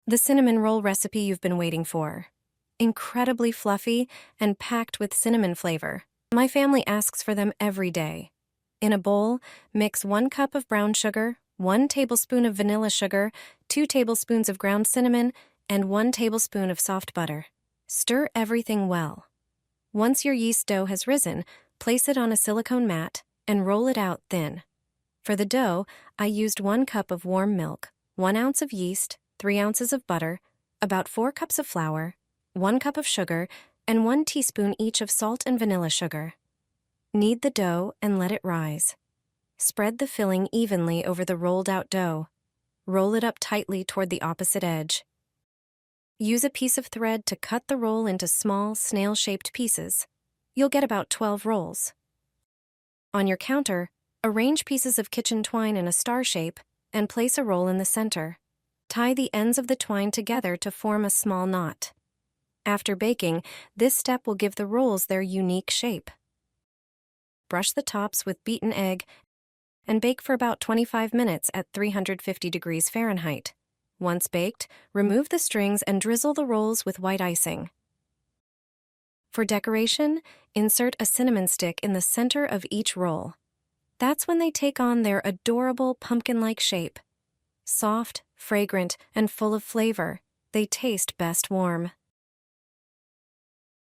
The cinnamon roll recipe you've been waiting for. Incredibly fluffy and packed with cinnamon flavor. My family asks for them every day. In a bowl, mix 1 cup of brown sugar, 1 tablespoon of vanilla sugar, 2 tablespoons of ground cinnamon, and 1 tablespoon of soft butter. Stir everything well. Once your yeast dough has risen, place it on a silicone mat and roll it out thin. For the dough, I used 1 cup of warm milk, 1 ounce of yeast, 3 ounces of butter, about 4 cups of flour, 1 cup of sugar, and 1 teaspoon each of salt and vanilla sugar. Knead the dough and let it rise. Spread the filling evenly over the rolled-out dough. Roll it up tightly toward the opposite edge. Use a piece of thread to cut the roll into small, snail-shaped pieces. You'll get about 12 rolls. On your counter, arrange pieces of kitchen twine in a star shape and place a roll in the center. Tie the ends of the twine together to form a small knot. After baking, this step will give the rolls their unique shape. Brush the tops with beaten egg and bake for about 25 minutes at 350 degrees Fahrenheit. Once baked, remove the strings and drizzle the rolls with white icing. For decoration, insert a cinnamon stick in the center of each roll. That's when they take on their adorable pumpkin-like shape. Soft, fragrant, and full of flavor, they taste best warm.